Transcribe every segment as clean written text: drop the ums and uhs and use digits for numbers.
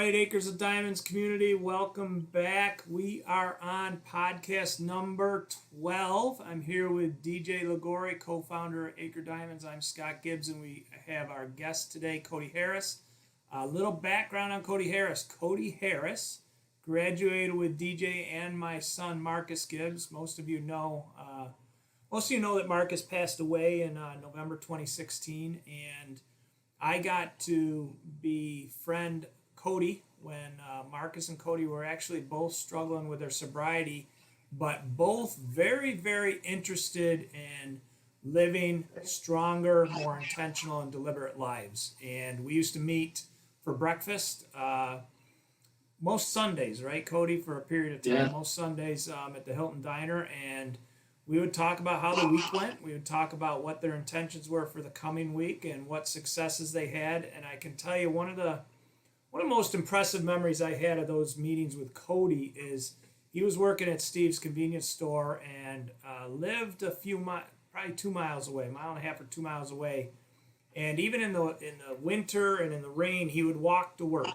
right, Acres of Diamonds community, welcome back. We are on podcast number 12. I'm here with DJ Ligori, co-founder of Acre Diamonds. I'm Scott Gibbs, and we have our guest today, Cody Harris. A little background on Cody Harris. Cody Harris graduated with DJ and my son, Marcus Gibbs. Most of you know that Marcus passed away in November 2016, and I got to befriend Cody when Marcus and Cody were actually both struggling with their sobriety, but both very, very interested in living stronger, more intentional, and deliberate lives. And we used to meet for breakfast most Sundays, right, Cody, for a period of time, Yeah. most Sundays at the Hilton Diner. And we would talk about how the week went. We would talk about what their intentions were for the coming week and what successes they had. And I can tell you one of the most impressive memories I had of those meetings with Cody is he was working at Steve's convenience store and lived a few probably 2 miles away, a mile and a half or 2 miles away. And even in the winter and in the rain, he would walk to work.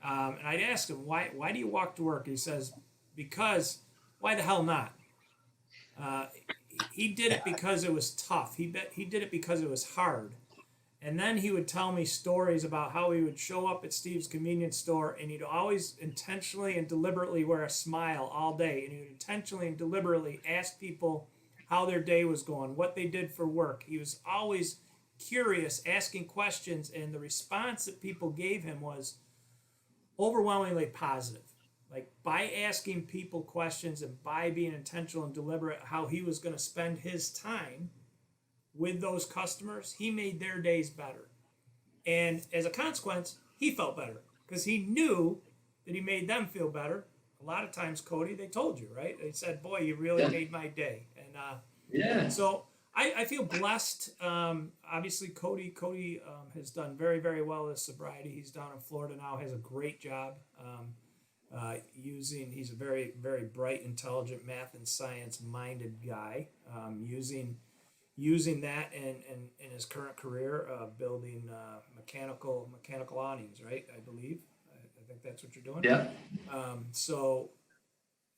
And I'd ask him, why do you walk to work? He says, because why the hell not? He did it because it was tough. He did it because it was hard. And then he would tell me stories about how he would show up at Steve's convenience store and he'd always intentionally and deliberately wear a smile all day. And he would intentionally and deliberately ask people how their day was going, what they did for work. He was always curious, asking questions, and the response that people gave him was overwhelmingly positive. Like by asking people questions and by being intentional and deliberate how he was going to spend his time with those customers, he made their days better. And as a consequence, he felt better because he knew that he made them feel better. A lot of times, Cody, they told you, right? They said, boy, you really made my day. And so I feel blessed. Obviously, Cody has done very, very well with sobriety. He's down in Florida now, has a great job. He's a very, very bright, intelligent, math and science minded guy, using that in his current career, building mechanical awnings, right? I believe. I think that's what you're doing. Yeah.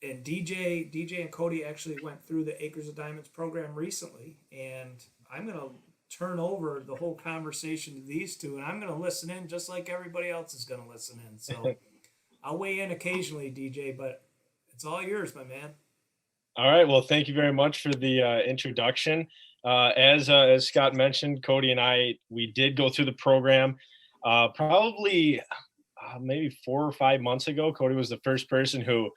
And DJ and Cody actually went through the Acres of Diamonds program recently, and I'm gonna turn over the whole conversation to these two, and I'm gonna listen in just like everybody else is gonna listen in. So I'll weigh in occasionally, DJ, but it's all yours, my man. All right. Well, thank you very much for the introduction. As Scott mentioned, Cody and we did go through the program probably maybe 4 or 5 months ago. Cody was the first person who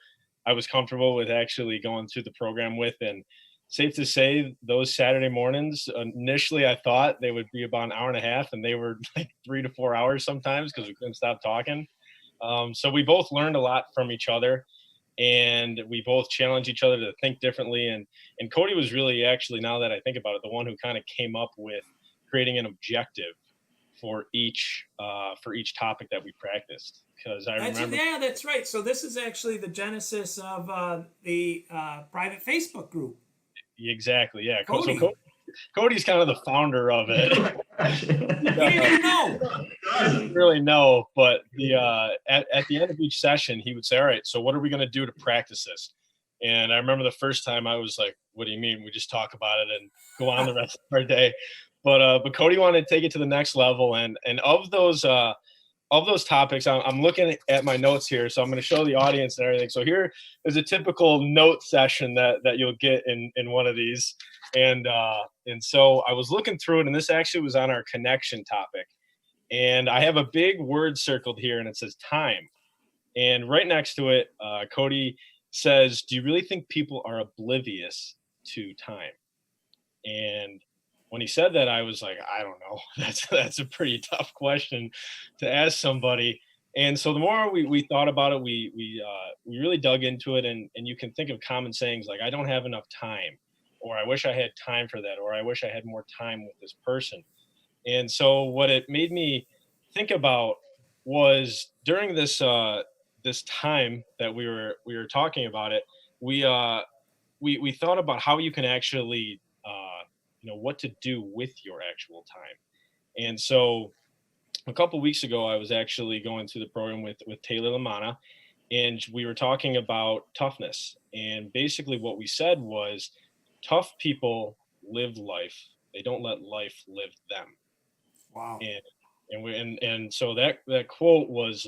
I was comfortable with actually going through the program with. And safe to say, those Saturday mornings, initially I thought they would be about an hour and a half, and they were like 3 to 4 hours sometimes because we couldn't stop talking. So we both learned a lot from each other, and we both challenged each other to think differently. And Cody was really, actually, now that I think about it, the one who kind of came up with creating an objective for each topic that we practiced. Because I remember, that's right. So this is actually the genesis of the private Facebook group. Exactly. Yeah. Cody. So Cody's kind of the founder of it. You didn't even know. I didn't really know, but at the end of each session, he would say, "All right, so what are we going to do to practice this?" And I remember the first time I was like, "What do you mean? We just talk about it and go on the rest of our day?" But Cody wanted to take it to the next level, and of those topics, I'm looking at my notes here, so I'm going to show the audience and everything. So here is a typical note session that you'll get in one of these, and so I was looking through it, and this actually was on our connection topic, and I have a big word circled here, and it says time, and right next to it, Cody says, "Do you really think people are oblivious to time?" And when he said that, I was like, I don't know. That's a pretty tough question to ask somebody. And so the more we thought about it, we really dug into it, and you can think of common sayings like, "I don't have enough time," or "I wish I had time for that," or "I wish I had more time with this person." And so what it made me think about was during this time that we were talking about it, we thought about how you can actually what to do with your actual time. And so a couple of weeks ago, I was actually going through the program with Taylor Lamanna, and we were talking about toughness. And basically what we said was tough people live life. They don't let life live them. Wow. And so that quote was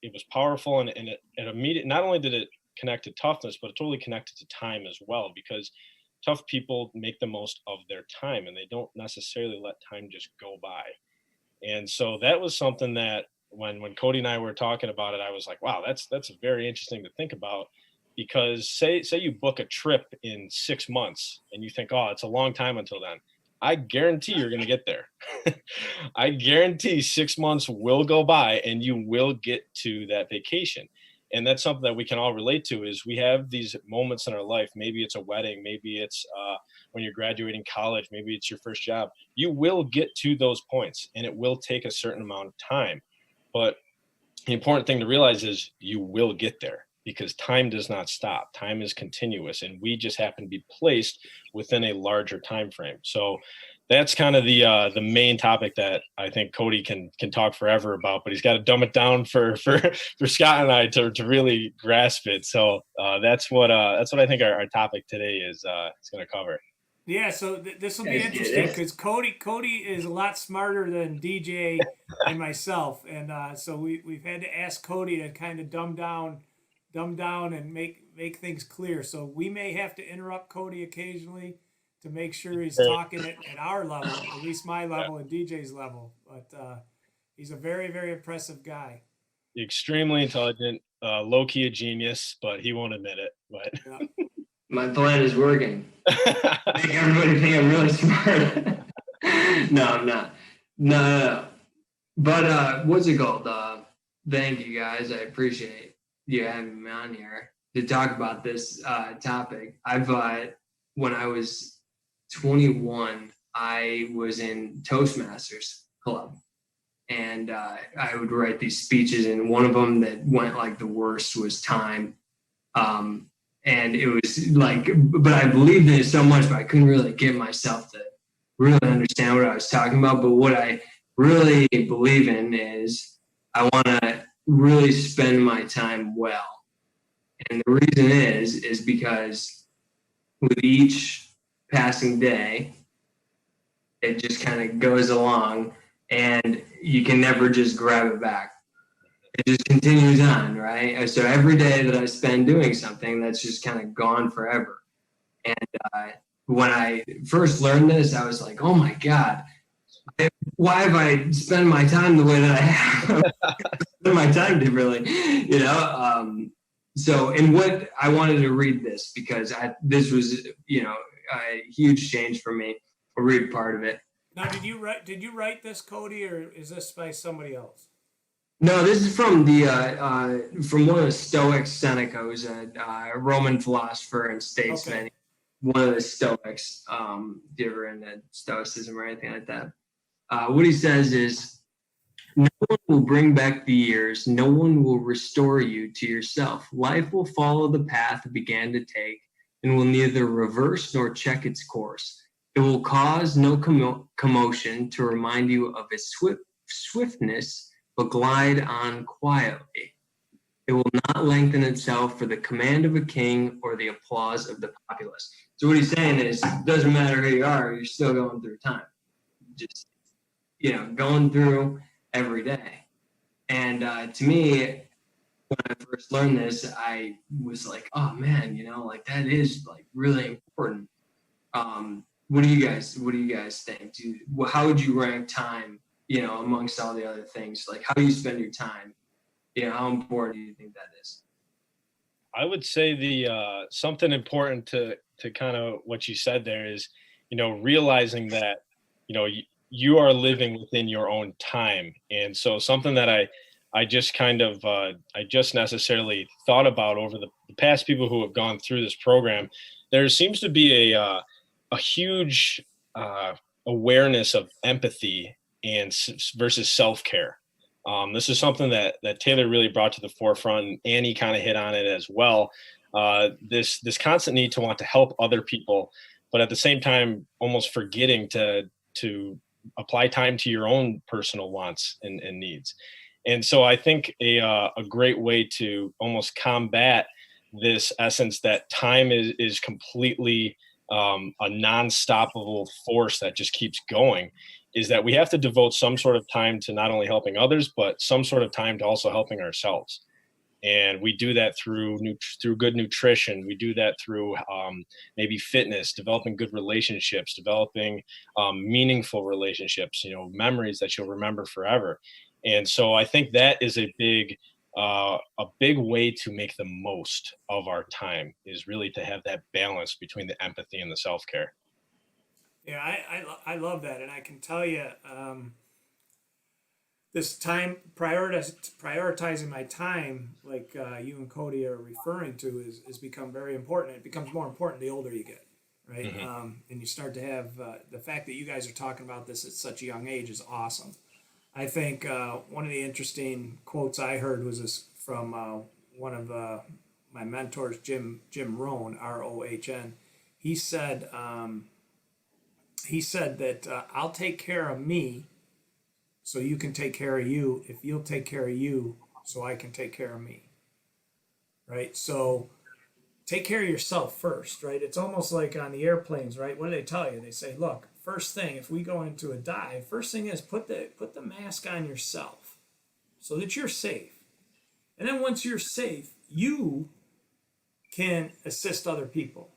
it was powerful, and it immediate, not only did it connect to toughness, but it totally connected to time as well, because tough people make the most of their time, and they don't necessarily let time just go by. And so that was something that when Cody and I were talking about it, I was like, wow, that's very interesting to think about, because say you book a trip in 6 months and you think, oh, it's a long time until then. I guarantee you're going to get there. I guarantee 6 months will go by and you will get to that vacation. And that's something that we can all relate to, is we have these moments in our life. Maybe it's a wedding, maybe it's when you're graduating college, maybe it's your first job. You will get to those points, and it will take a certain amount of time. But the important thing to realize is you will get there, because time does not stop. Time is continuous, and we just happen to be placed within a larger time frame. So that's kind of the main topic that I think Cody can talk forever about, but he's got to dumb it down for Scott and I to really grasp it. So that's what I think our topic today is going to cover. Yeah, so this will be interesting because Cody is a lot smarter than DJ and myself, and so we've had to ask Cody to kind of dumb down and make things clear. So we may have to interrupt Cody occasionally to make sure he's talking at our level, at least my level and DJ's level. But he's a very, very impressive guy. Extremely intelligent, low-key a genius, but he won't admit it. But yeah. My plan is working. Make everybody think I'm really smart. No, I'm not. No. But what's it called? Thank you, guys. I appreciate you having me on here to talk about this topic. When I was 21, I was in Toastmasters Club, and I would write these speeches, and one of them that went like the worst was time. And it was like, but I believed in it so much, but I couldn't really get myself to really understand what I was talking about. But what I really believe in is I want to really spend my time well. And the reason is because with each passing day, it just kind of goes along, and you can never just grab it back. It just continues on, right? So every day that I spend doing something, that's just kind of gone forever. And when I first learned this, I was like, oh my God, why have I spent my time the way that I have? Spend my time differently, you know? So, and what I wanted to read this because this was, a huge change for me. I'll read part of it. Now, did you write this, Cody, or is this by somebody else? No, this is from from one of the Stoics, Seneca, who's a Roman philosopher and statesman. Okay. One of the Stoics. If you ever into Stoicism or anything like that, what he says is, no one will bring back the years. No one will restore you to yourself. Life will follow the path it began to take and will neither reverse nor check its course. It will cause no commotion to remind you of its swiftness, but glide on quietly. It will not lengthen itself for the command of a king or the applause of the populace. So what he's saying is, it doesn't matter who you are, you're still going through time. Just, going through every day. And to me, when I first learned this, I was like, oh man, that is like really important. What do you guys think? How would you rank time, amongst all the other things? Like how you spend your time, how important do you think that is? I would say the something important to kind of what you said there is, realizing that, you are living within your own time. And so something that I just kind of, I just necessarily thought about over the past people who have gone through this program, there seems to be a huge awareness of empathy and versus self-care. This is something that Taylor really brought to the forefront, and Annie kind of hit on it as well. This constant need to want to help other people, but at the same time, almost forgetting to apply time to your own personal wants and needs. And so I think a great way to almost combat this essence that time is completely a non-stoppable force that just keeps going is that we have to devote some sort of time to not only helping others, but some sort of time to also helping ourselves. And we do that through good nutrition. We do that through maybe fitness, developing good relationships, developing meaningful relationships, memories that you'll remember forever. And so I think that is a big way to make the most of our time, is really to have that balance between the empathy and the self-care. Yeah, I love that, and I can tell you, this time prioritizing my time, like you and Cody are referring to, is become very important. It becomes more important the older you get, right? Mm-hmm. And you start to have the fact that you guys are talking about this at such a young age is awesome. I think one of the interesting quotes I heard was this from one of my mentors, Jim Rohn, Rohn. He said that I'll take care of me so you can take care of you if you'll take care of you so I can take care of me. Right? So take care of yourself first, right? It's almost like on the airplanes, right? What do they tell you? They say, look, first thing, if we go into a dive, first thing is put the mask on yourself so that you're safe. And then once you're safe, you can assist other people.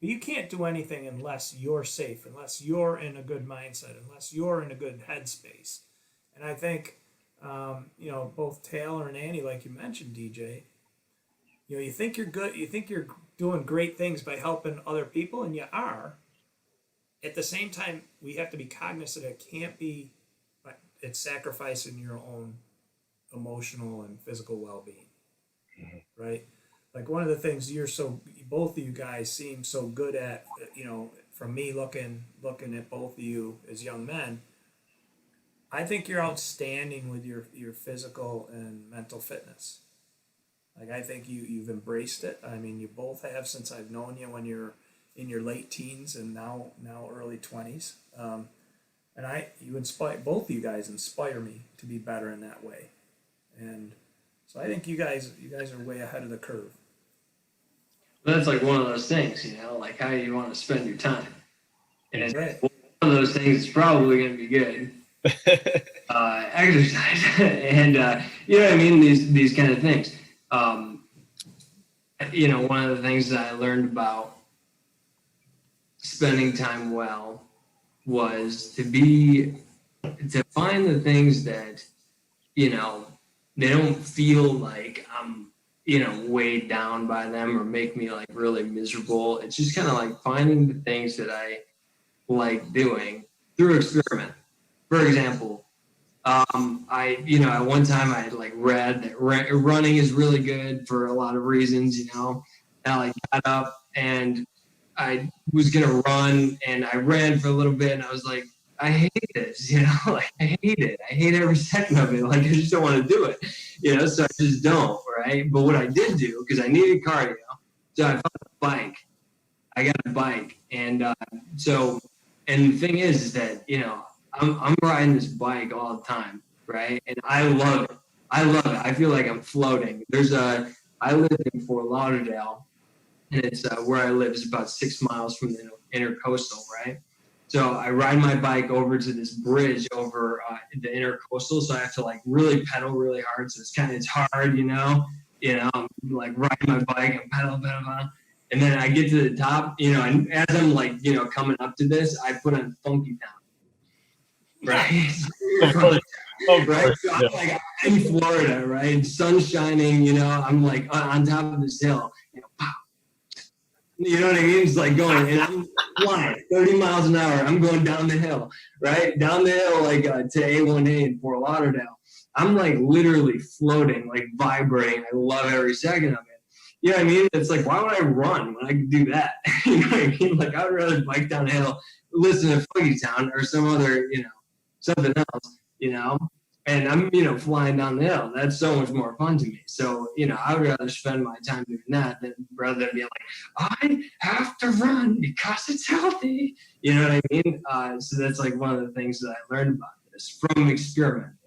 But you can't do anything unless you're safe, unless you're in a good mindset, unless you're in a good headspace. And I think, both Taylor and Annie, like you mentioned, DJ, you think you're good, you think you're doing great things by helping other people, and you are. At the same time, we have to be cognizant it can't be, it's sacrificing your own emotional and physical well-being, mm-hmm. Right? Like one of the things both of you guys seem so good at, from me looking at both of you as young men, I think you're outstanding with your physical and mental fitness. Like I think you've embraced it. I mean, you both have since I've known you when you're in your late teens and now early 20s. And you inspire, both of you guys inspire me to be better in that way. And so I think you guys are way ahead of the curve. That's like one of those things, like how you want to spend your time. And right. One of those things is probably going to be good. Exercise and you know what I mean, these kind of things. One of the things that I learned about spending time well was to find the things that they don't feel like I'm weighed down by them or make me like really miserable. It's just kind of like finding the things that I like doing through experiment. For example, at one time I like read that running is really good for a lot of reasons, and I like got up and I was going to run and I ran for a little bit and I was like, I hate this, like I hate it. I hate every second of it. Like I just don't want to do it, so I just don't, right? But what I did do, because I needed cardio, so I found a bike. I got a bike. And and the thing is that, I'm riding this bike all the time, right? And I love it. I feel like I'm floating. I live in Fort Lauderdale, and it's where I live is about 6 miles from the intercoastal, right? So I ride my bike over to this bridge over the intercoastal, so I have to like really pedal really hard. So it's hard, I'm like riding my bike and pedal. And then I get to the top, and as I'm like, coming up to this, I put on Funky Town. Right. Right. So I'm like in Florida, right? Sun shining, I'm like on top of this hill, pow. You know what I mean? It's like going, and I'm flying 30 miles an hour. I'm going down the hill, right? Down the hill, like to A1A in Fort Lauderdale. I'm like literally floating, like vibrating. I love every second of it. You know what I mean? It's like, why would I run when I could do that? You know what I mean? Like, I would rather bike down the hill, listen to Funky Town or some other, something else, and I'm, flying down the hill. That's so much more fun to me. So, I would rather spend my time doing that rather than being like, I have to run because it's healthy. You know what I mean? So that's like one of the things that I learned about this from experimenting.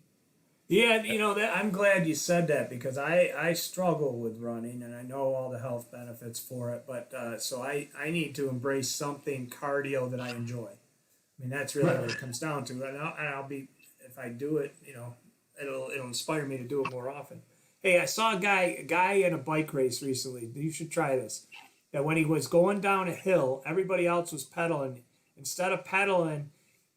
Yeah, that I'm glad you said that because I struggle with running and I know all the health benefits for it, but so I need to embrace something cardio that I enjoy. I mean, that's really what it comes down to. And I'll be, if I do it, it'll inspire me to do it more often. Hey, I saw a guy in a bike race recently. You should try this. That when he was going down a hill, everybody else was pedaling. Instead of pedaling,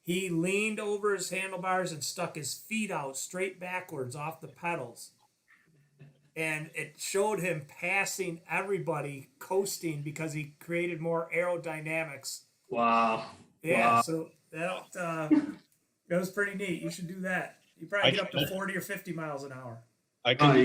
he leaned over his handlebars and stuck his feet out straight backwards off the pedals. And it showed him passing everybody, coasting because he created more aerodynamics. Wow. Yeah, wow. so that was pretty neat. You should do that. You probably get up to 40 or 50 miles an hour. I can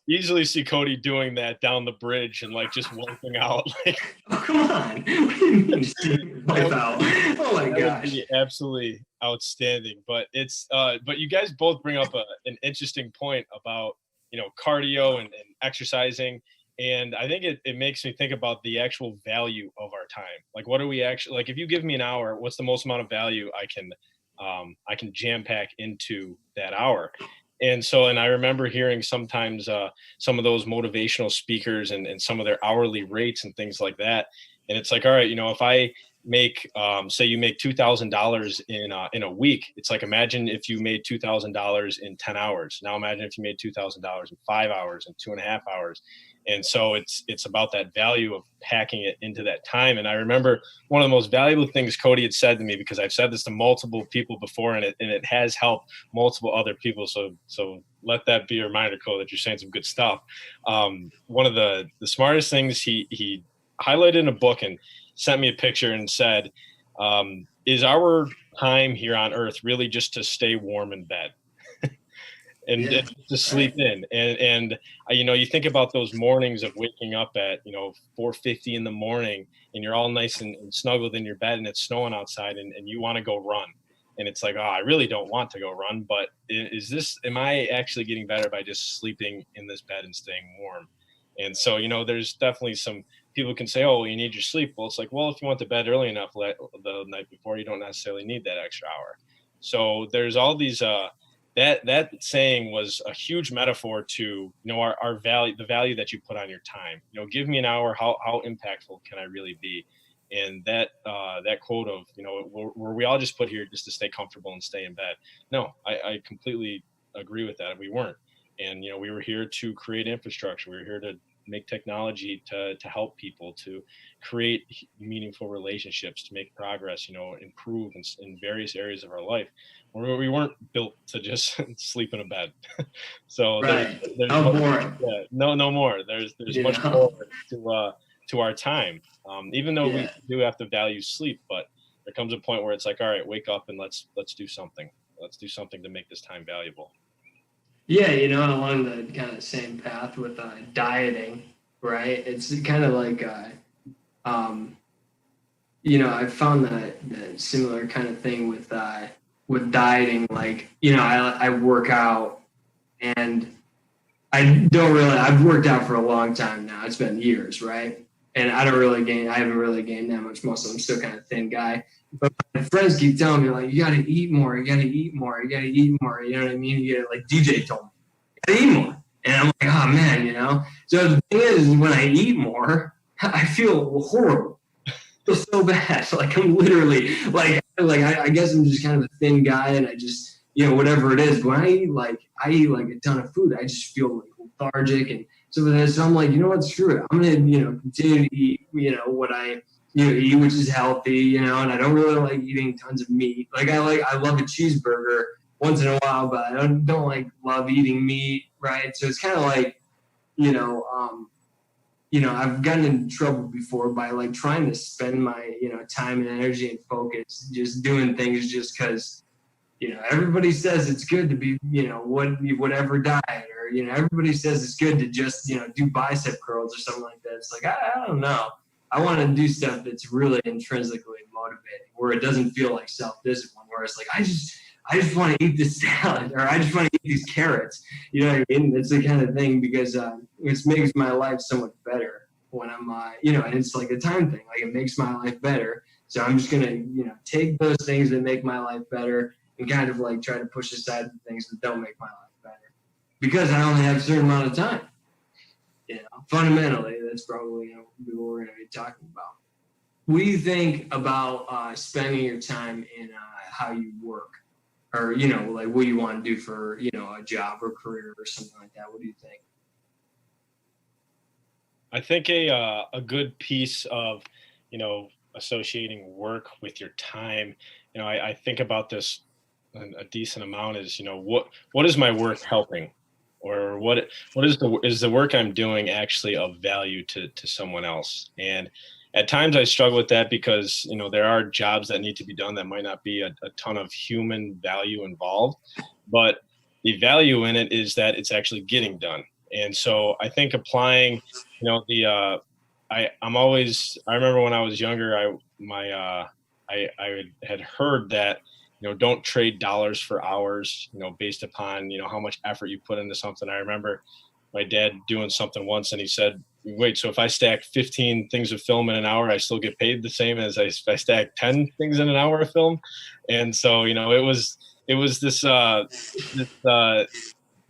easily see Cody doing that down the bridge and like just walking out. Like, oh, come on. What do you mean wipe out? Oh my gosh. Would be absolutely outstanding. But it's but you guys both bring up an interesting point about, cardio and exercising. And I think it makes me think about the actual value of our time. Like, what do we actually, like, if you give me an hour, what's the most amount of value I can jam pack into that hour? And I remember hearing sometimes some of those motivational speakers and some of their hourly rates and things like that. And it's like, all right, if I make, say you make $2,000 in a week, it's like, imagine if you made $2,000 in 10 hours. Now imagine if you made $2,000 in 5 hours and 2.5 hours. And so it's about that value of packing it into that time. And I remember one of the most valuable things Cody had said to me, because I've said this to multiple people before, and it has helped multiple other people. So let that be a reminder, Cody, that you're saying some good stuff. One of the smartest things he highlighted in a book and sent me a picture and said, is our time here on Earth really just to stay warm in bed? And to sleep in. And you think about those mornings of waking up at 4:50 in the morning, and you're all nice and snuggled in your bed, and it's snowing outside, and you want to go run, and it's like, oh, I really don't want to go run, but am I actually getting better by just sleeping in this bed and staying warm? And so there's definitely some people can say, oh, well, you need your sleep. Well, it's like, well, if you went to bed early enough the night before, you don't necessarily need that extra hour. So there's all these that saying was a huge metaphor to our value, the value that you put on your time. Give me an hour, how impactful can I really be? And that quote of were we all just put here just to stay comfortable and stay in bed? No, I completely agree with that. We weren't. And we were here to create infrastructure. We were here to make technology to help people, to create meaningful relationships, to make progress, improve in various areas of our life. We weren't built to just sleep in a bed. So right. there's no more. There's much more to our time. Even though we do have to value sleep, but there comes a point where it's like, all right, wake up and let's do something. Let's do something to make this time valuable. Yeah, along the kind of same path with dieting, right? It's kind of like, I found that similar kind of thing with dieting. Like, I work out, and I've worked out for a long time now. It's been years, right? And I haven't really gained that much muscle. I'm still kind of a thin guy. But my friends keep telling me, like, you got to eat more, you got to eat more, you got to eat more. You know what I mean? You got, like DJ told me, you got to eat more. And I'm like, oh, man, So the thing is, when I eat more, I feel horrible. I feel so bad. Like, I'm literally, I guess I'm just kind of a thin guy, and I just, whatever it is. When I eat a ton of food, I just feel like lethargic and stuff like that. So I'm like, what's true? I'm going to, continue to eat, what I eat, which is healthy, and I don't really like eating tons of meat. Like, I love a cheeseburger once in a while, but I don't love eating meat, right? So it's kind of like, I've gotten in trouble before by like trying to spend my, time and energy and focus just doing things just because, everybody says it's good to be, whatever diet, or, everybody says it's good to just, do bicep curls or something like that. It's like, I don't know. I want to do stuff that's really intrinsically motivating, where it doesn't feel like self-discipline, where it's like, I just want to eat this salad, or I just want to eat these carrots. You know what I mean? It's the kind of thing, because it makes my life so much better when I'm, and it's like a time thing. Like, it makes my life better. So I'm just going to, take those things that make my life better and kind of like try to push aside the things that don't make my life better, because I only have a certain amount of time. Fundamentally, that's probably what we're going to be talking about. What do you think about spending your time in how you work, or like what you want to do for a job or career or something like that? What do you think? I think a good piece of associating work with your time. I think about this a decent amount is what is my work helping, or what is the work I'm doing actually of value to someone else? And at times I struggle with that, because there are jobs that need to be done that might not be a ton of human value involved, but the value in it is that it's actually getting done. And so I think applying I remember when I was younger, I had heard that don't trade dollars for hours, based upon how much effort you put into something. I remember my dad doing something once, and he said, wait, so if I stack 15 things of film in an hour, I still get paid the same as if I stack 10 things in an hour of film? And so it was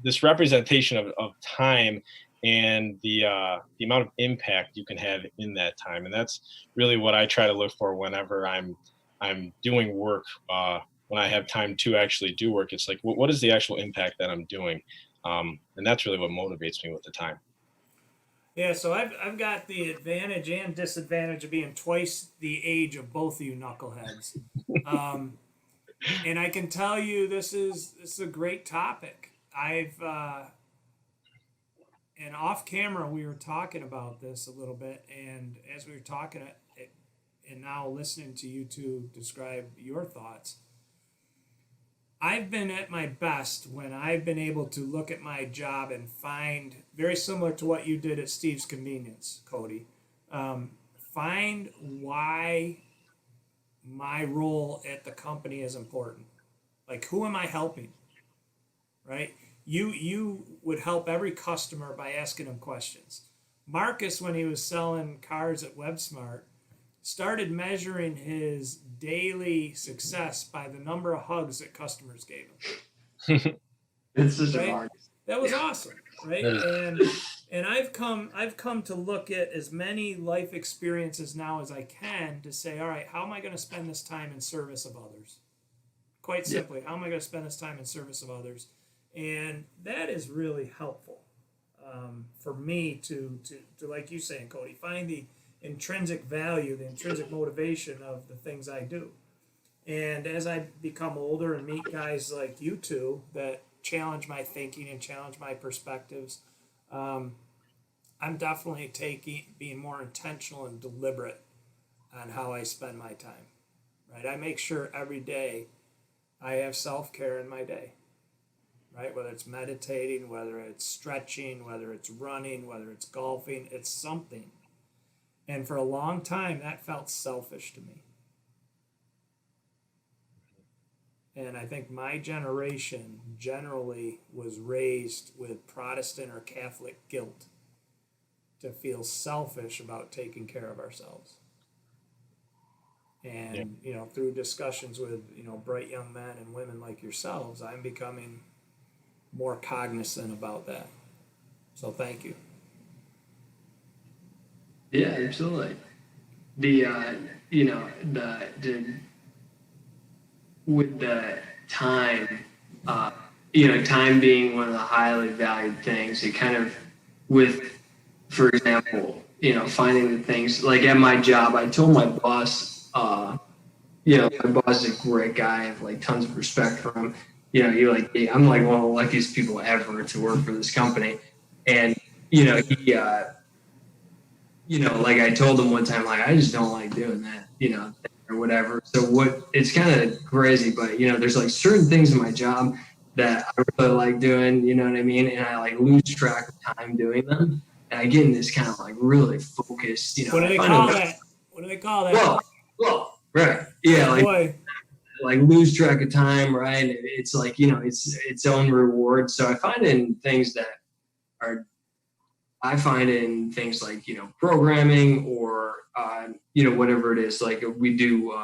this representation of time and the amount of impact you can have in that time. And that's really what I try to look for whenever I'm doing work. When I have time to actually do work, it's like, what is the actual impact that I'm doing? And that's really what motivates me with the time. Yeah, so I've got the advantage and disadvantage of being twice the age of both of you knuckleheads. And I can tell you this is a great topic. And off camera, we were talking about this a little bit, and as we were talking, and now listening to you two describe your thoughts, I've been at my best when I've been able to look at my job and find, very similar to what you did at Steve's Convenience, Cody, find why my role at the company is important. Like, who am I helping? Right? You would help every customer by asking them questions. Marcus, when he was selling cars at WebSmart, started measuring his daily success by the number of hugs that customers gave him. It's such right? a hard. That was awesome, right? And I've come to look at as many life experiences now as I can to say, all right, how am I going to spend this time in service of others? Quite simply, how am I going to spend this time in service of others? And that is really helpful for me to like you saying, Cody, find the intrinsic value, the intrinsic motivation of the things I do. And as I become older and meet guys like you two that challenge my thinking and challenge my perspectives, I'm definitely being more intentional and deliberate on how I spend my time. Right? I make sure every day I have self-care in my day. Right? Whether it's meditating, whether it's stretching, whether it's running, whether it's golfing, it's something. And for a long time, that felt selfish to me. And I think my generation generally was raised with Protestant or Catholic guilt to feel selfish about taking care of ourselves. And, through discussions with, bright young men and women like yourselves, I'm becoming more cognizant about that. So thank you. Yeah, absolutely. With the time, time being one of the highly valued things, it kind of, for example, finding the things, like at my job, I told my boss, my boss is a great guy. I have like tons of respect for him. I'm like one of the luckiest people ever to work for this company. And, he, like I told him one time, like, I just don't like doing that, or whatever. So it's kind of crazy, but, there's like certain things in my job that I really like doing, you know what I mean? And I like lose track of time doing them. And I get in this kind of like really focused, What do they call that? What do they call that? Well, right. Yeah. Oh, like, boy. like lose track of time, right? It's like, you know, it's its own reward. So I find in things like, you know, programming or, you know, whatever it is, like we do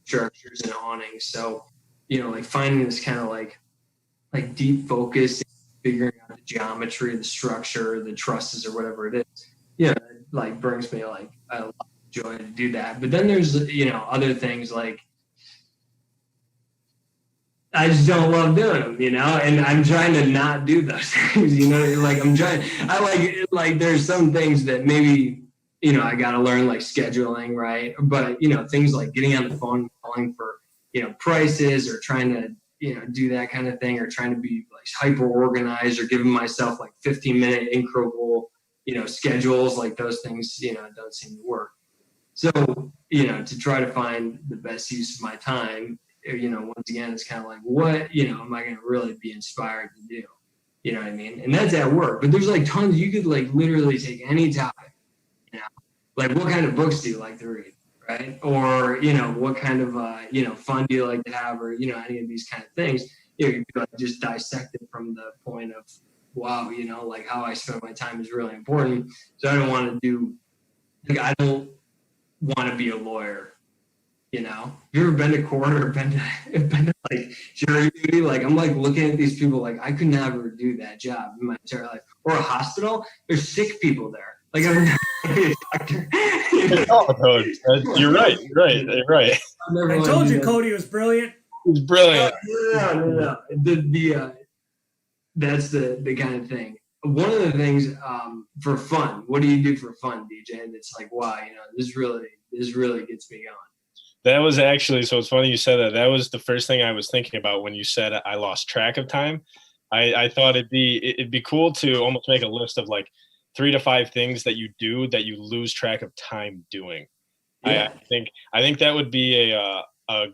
structures and awnings. So, you know, like finding this kind of like deep focus, figuring out the geometry, the structure, the trusses or whatever it is, you know, it like brings me like a lot of joy to do that. But then there's, you know, other things like I just don't love doing them, you know, and I'm trying to not do those things, you know, like I like there's some things that maybe, you know, I got to learn like scheduling, right? But, you know, things like getting on the phone, calling for, you know, prices or trying to, you know, do that kind of thing, or trying to be like hyper organized or giving myself like 15-minute incredible, you know, schedules, like those things, you know, don't seem to work. So, you know, to try to find the best use of my time, you know, once again, it's kind of like, what, you know, am I going to really be inspired to do? You know what I mean? And that's at work. But there's like tons, you could like literally take any topic, you know, like what kind of books do you like to read, right? Or, you know, what kind of, you know, fun do you like to have, or, you know, any of these kind of things. You know, you could like just dissect it from the point of, wow, you know, like how I spend my time is really important. So I don't want to do, like, I don't want to be a lawyer. You know, have you ever been to court or been to like jury duty? Like, I'm like looking at these people like I could never do that job in my entire life. Or a hospital, there's sick people there. Like, I'm never be a doctor. You're right. You're right. I told you Cody was brilliant. He's brilliant. No. That's the kind of thing. One of the things for fun. What do you do for fun, DJ? And it's like, wow, you know, this really gets me going. That was actually, so it's funny you said that. That was the first thing I was thinking about when you said I lost track of time. I thought it'd be cool to almost make a list of like 3 to 5 things that you do that you lose track of time doing. Yeah. I think that would be a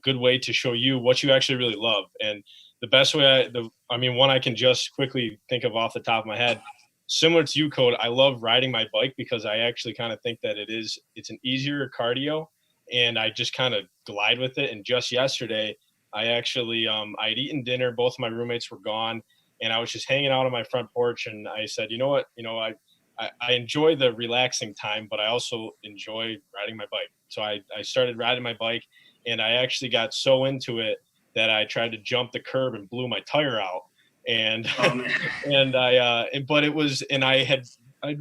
good way to show you what you actually really love. And the best way, one I can just quickly think of off the top of my head, similar to you, Code, I love riding my bike because I actually kind of think that it's an easier cardio. And I just kind of glide with it. And just yesterday, I actually, I'd eaten dinner. Both of my roommates were gone. And I was just hanging out on my front porch. And I said, you know what? You know, I enjoy the relaxing time, but I also enjoy riding my bike. So I started riding my bike. And I actually got so into it that I tried to jump the curb and blew my tire out. And I'd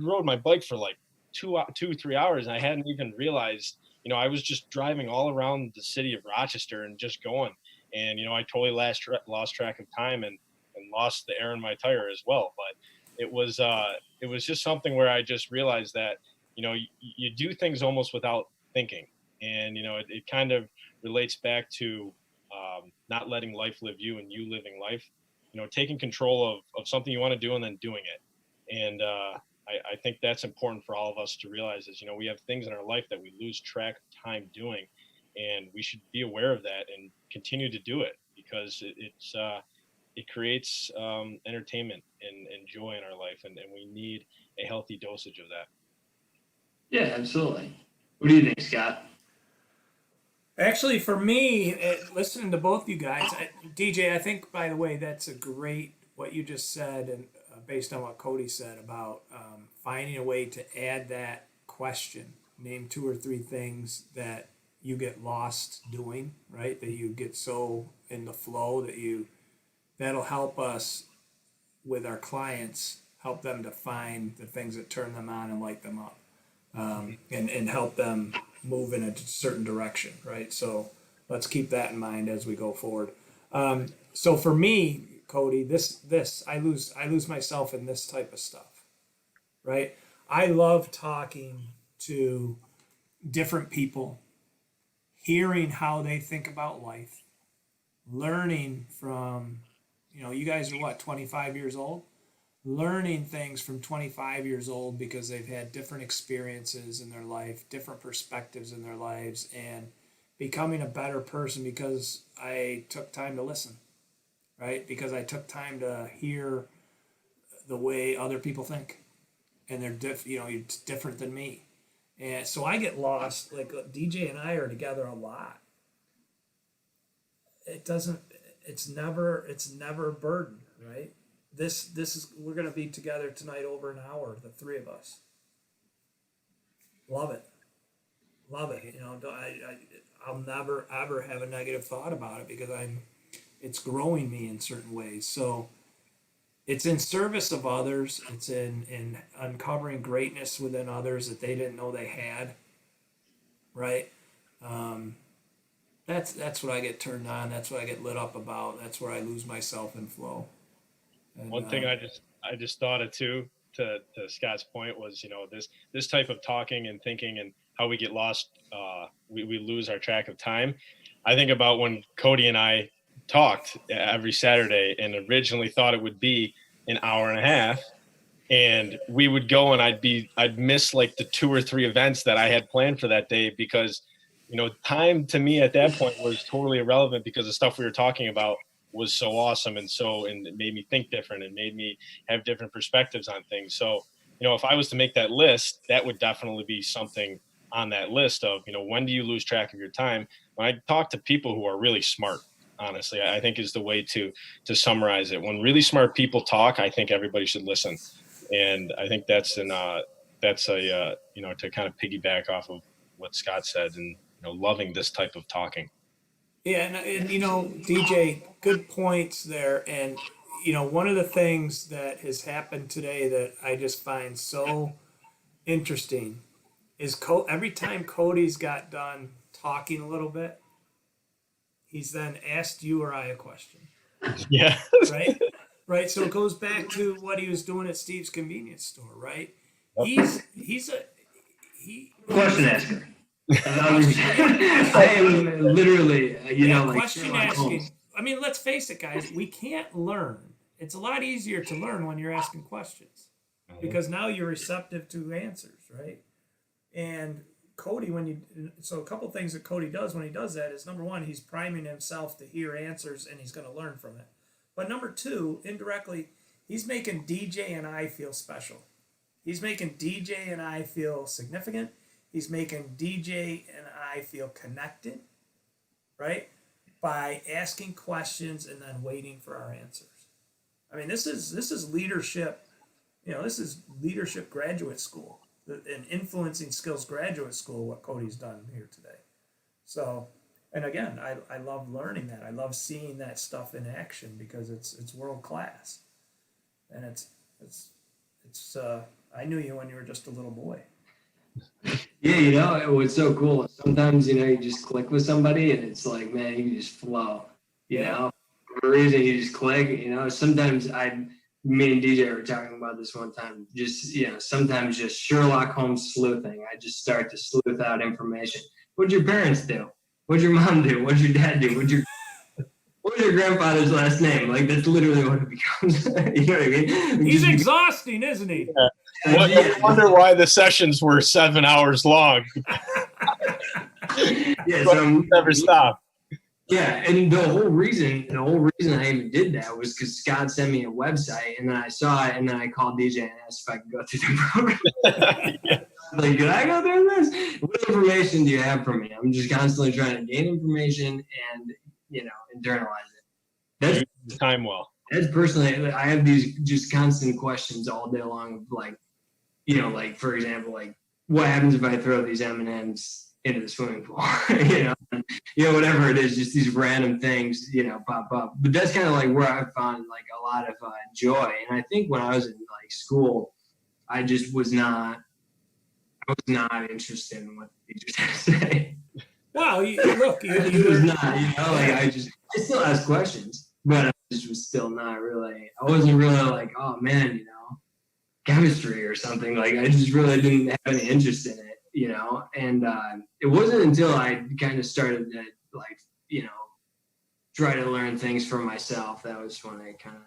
rode my bike for like 3 hours. And I hadn't even realized, you know, I was just driving all around the city of Rochester and just going. And, you know, I totally lost track of time and lost the air in my tire as well. But it was just something where I just realized that, you know, you do things almost without thinking. And, you know, it kind of relates back to not letting life live you and you living life, you know, taking control of something you want to do and then doing it. And, I think that's important for all of us to realize is, you know, we have things in our life that we lose track of time doing, and we should be aware of that and continue to do it because it creates entertainment and joy in our life, and we need a healthy dosage of that. Yeah, absolutely. What do you think, Scott? Actually, for me, listening to both you guys, DJ, I think, by the way, that's a great, what you just said, and based on what Cody said about finding a way to add that question. Name 2 or 3 things that you get lost doing, right? That you get so in the flow that'll help us with our clients, help them to find the things that turn them on and light them up, and help them move in a certain direction, right? So let's keep that in mind as we go forward. So for me, Cody, I lose myself in this type of stuff, right? I love talking to different people, hearing how they think about life, learning from, you know, you guys are what, 25 years old? Learning things from 25 years old because they've had different experiences in their life, different perspectives in their lives, and becoming a better person because I took time to listen. Right? Because I took time to hear the way other people think, and they're it's different than me, and so I get lost. Like DJ and I are together a lot, it doesn't, it's never a burden, right? This is, we're going to be together tonight over an hour, the three of us. Love it. Love it. You know, I'll never ever have a negative thought about it because it's growing me in certain ways. So it's in service of others. It's in uncovering greatness within others that they didn't know they had. Right. That's what I get turned on. That's what I get lit up about. That's where I lose myself in flow. And, one thing I just thought of too, to Scott's point, was, you know, this type of talking and thinking and how we get lost, we lose our track of time. I think about when Cody and I talked every Saturday and originally thought it would be an hour and a half, and we would go and I'd miss like the 2 or 3 events that I had planned for that day because, you know, time to me at that point was totally irrelevant because the stuff we were talking about was so awesome and it made me think different and made me have different perspectives on things. So, you know, if I was to make that list, that would definitely be something on that list of, you know, when do you lose track of your time? When I talk to people who are really smart, honestly, I think is the way to summarize it. When really smart people talk, I think everybody should listen. And I think that's you know, to kind of piggyback off of what Scott said and, you know, loving this type of talking. Yeah, and you know, DJ, good points there. And you know, one of the things that has happened today that I just find so interesting is every time Cody's got done talking a little bit, he's then asked you or I a question. Yeah. Right? Right. So it goes back to what he was doing at Steve's convenience store, right? Yep. He's Question asker. I am literally, you know, like question asking. I mean, let's face it, guys. We can't learn. It's a lot easier to learn when you're asking questions because now you're receptive to answers, right? And Cody, so a couple things that Cody does when he does that is, number one, he's priming himself to hear answers and he's going to learn from it. But number two, indirectly, he's making DJ and I feel special. He's making DJ and I feel significant. He's making DJ and I feel connected, right? By asking questions and then waiting for our answers. I mean, this is leadership. You know, this is leadership graduate school and influencing skills graduate school. What Cody's done here today. So, and again, I love learning that. I love seeing that stuff in action because it's world class, and it's I knew you when you were just a little boy. Yeah, you know, it was so cool. Sometimes, you know, you just click with somebody and it's like, man, you can just flow, you know, for a reason you just click, you know. Sometimes me and DJ were talking about this one time, just, you know, sometimes just Sherlock Holmes sleuthing. I just start to sleuth out information. What'd your parents do? What'd your mom do? What'd your dad do? What was your grandfather's last name? Like, that's literally what it becomes. You know what I mean? He's exhausting, isn't he? Yeah. I wonder why the sessions were 7 hours long. Yeah, so never stop. Yeah, and the whole reason I even did that was because Scott sent me a website, and then I saw it, and then I called DJ and asked if I could go through the program. Yeah. Like, could I go through this? What information do you have for me? I'm just constantly trying to gain information and, you know, internalize it. That's time well. That's personally, I have these just constant questions all day long of, like, you know, like, for example, like, what happens if I throw these M&Ms into the swimming pool? you know, whatever it is, just these random things, you know, pop up. But that's kind of like where I found like a lot of joy. And I think when I was in like school, I just was not interested in what the teachers had to say. Wow, you was not, you know, like I still ask questions, but I just was still not really, I wasn't really like, oh man, you know, chemistry or something. Like I just really didn't have any interest in it, you know. And it wasn't until I kind of started to, like, you know, try to learn things for myself, that was when I kind of,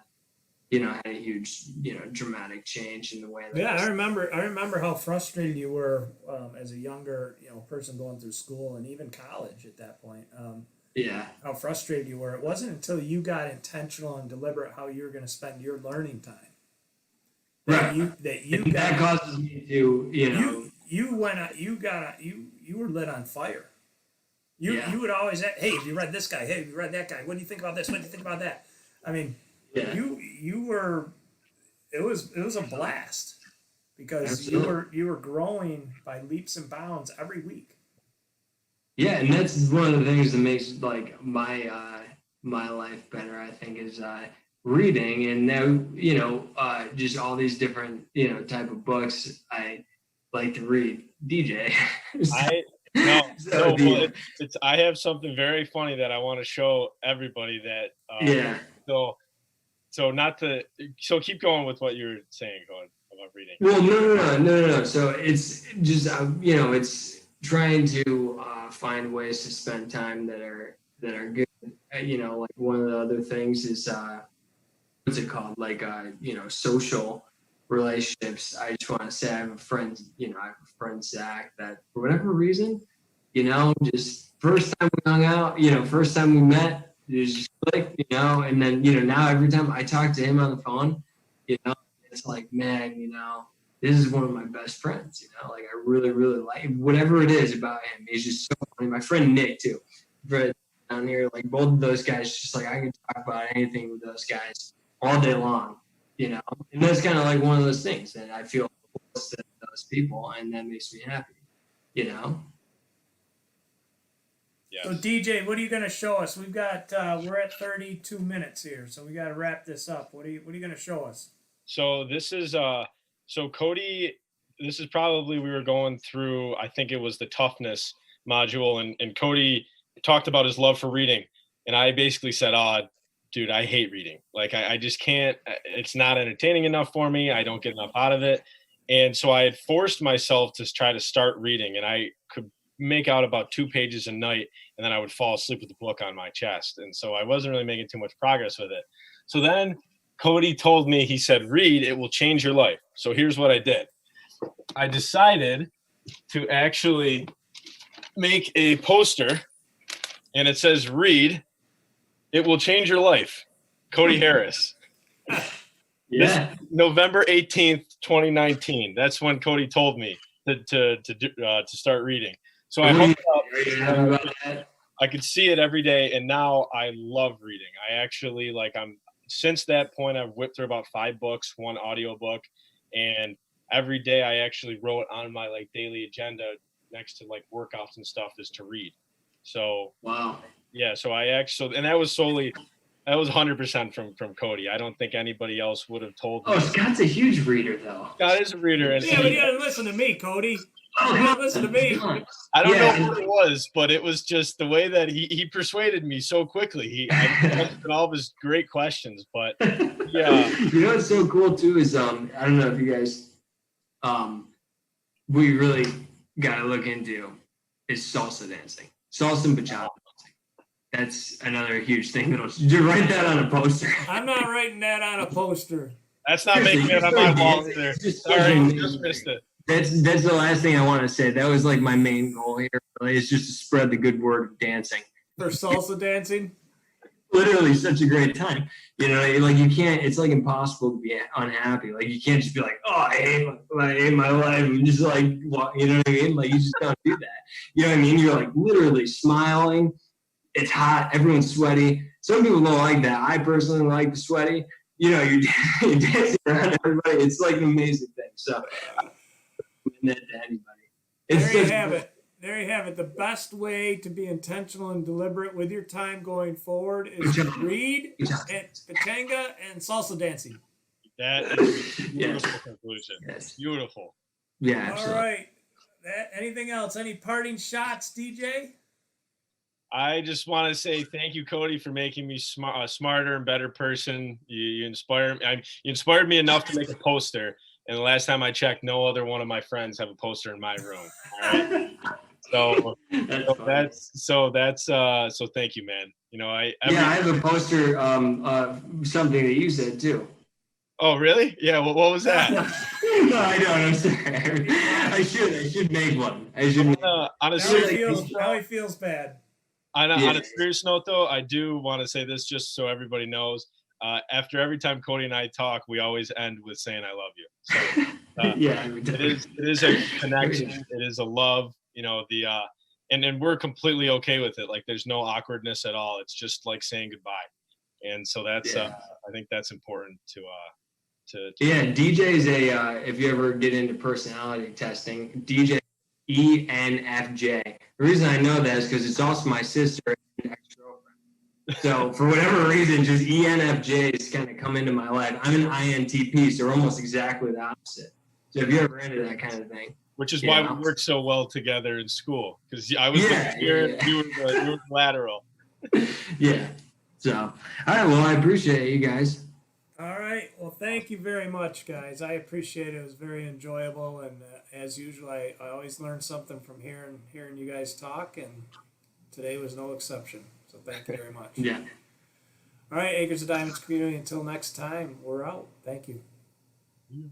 you know, had a huge, you know, dramatic change in the way that I remember how frustrated you were as a younger, you know, person going through school and even college at that point. Yeah. How frustrated you were. It wasn't until you got intentional and deliberate how you were going to spend your learning time. That causes me to, you know, you were lit on fire. You would always, hey, have you read this guy? Hey, have you read that guy? What do you think about this? What do you think about that? I mean, you were, it was a blast because Absolutely. you were growing by leaps and bounds every week. Yeah, and that's one of the things that makes like my life better, I think, is reading, and now just all these different type of books I like to read. DJ. I no, So, well, it's I have something very funny that I want to show everybody that yeah. so keep going with what you were saying going about reading. Well, no. So it's just it's trying to find ways to spend time that are good. Like one of the other things is what's it called? Like social relationships. I just want to say I have a friend, Zach, that for whatever reason, just first time we hung out, first time we met, it was just clicked, and then now every time I talk to him on the phone, it's like, man, this is one of my best friends, like I really, really like whatever it is about him. He's just so funny. My friend Nick too, but down here, like both of those guys, just like I can talk about anything with those guys all day long, and that's kind of like one of those things that I feel close to those people, and that makes me happy, Yes. So DJ, what are you going to show us? We've got we're at 32 minutes here, so we got to wrap this up. What are you going to show us? So this is so Cody, this is probably we were going through, I think it was the toughness module, and Cody talked about his love for reading, and I basically said, dude, I hate reading. Like I just can't, it's not entertaining enough for me. I don't get enough out of it. And so I had forced myself to try to start reading, and I could make out about 2 pages a night, and then I would fall asleep with the book on my chest. And so I wasn't really making too much progress with it. So then Cody told me, he said, read, it will change your life. So here's what I did. I decided to actually make a poster, and it says, read, it will change your life. Cody Harris. Yeah. November 18th, 2019. That's when Cody told me to start reading. So I hung it up. I could see it every day, and now I love reading. I actually since that point I've whipped through about 5 books, 1 audiobook, and every day I actually wrote on my daily agenda next to workouts and stuff is to read. So wow. Yeah, so I actually, and that was 100% from Cody. I don't think anybody else would have told me. Oh, Scott's a huge reader, though. Scott is a reader. And yeah, but you gotta listen to me, Cody. You gotta listen to me. I don't know what it was, but it was just the way that he persuaded me so quickly. I answered all of his great questions, but yeah. What's so cool too is I don't know if you guys we really gotta look into is salsa dancing. Salsa and bachata. That's another huge thing. You write that on a poster. I'm not writing that on a poster. That's not making it on my wall either. Sorry, just missed it. That's the last thing I want to say. That was my main goal here. Really, is just to spread the good word of dancing. For salsa dancing? Literally such a great time. You can't, it's impossible to be unhappy. You can't just be oh, I hate my life. And just what, you know what I mean? You just don't do that. You know what I mean? You're literally smiling. It's hot. Everyone's sweaty. Some people don't like that. I personally like the sweaty. You're dancing around everybody. It's an amazing thing. So I recommend that to anybody. There you have it. There you have it. The best way to be intentional and deliberate with your time going forward is to read, and pachanga, and salsa dancing. That is a beautiful conclusion. Yes. Beautiful. Yeah, absolutely. All right. Anything else? Any parting shots, DJ? I just want to say thank you, Cody, for making me a smarter and better person. You inspired me. You inspired me enough to make a poster. And the last time I checked, no other one of my friends have a poster in my room. All right. So thank you, man. I have a poster of something that you said too. Oh, really? Yeah. What was that? No, I don't. I'm sorry. I should make one. Now he feels bad. On a serious note, though, I do want to say this just so everybody knows. After every time Cody and I talk, we always end with saying "I love you." So, it is a connection. It is a love. and we're completely okay with it. Like there's no awkwardness at all. It's just like saying goodbye. And so that's, I think that's important to yeah, DJ's if you ever get into personality testing, DJ ENFJ. The reason I know that is because it's also my sister and ex-girlfriend. So for whatever reason, just ENFJs kind of come into my life. I'm an INTP, so we're almost exactly the opposite. So if you're ever into that kind of thing. Which is why we worked so well together in school, because I was the spirit, you were the lateral. Yeah. So, all right. Well, I appreciate you guys. All right. Well, thank you very much, guys. I appreciate it. It was very enjoyable, and as usual, I always learn something from hearing you guys talk, and today was no exception. So thank you very much. Yeah. All right, Acres of Diamonds community. Until next time, we're out. Thank you. Yeah.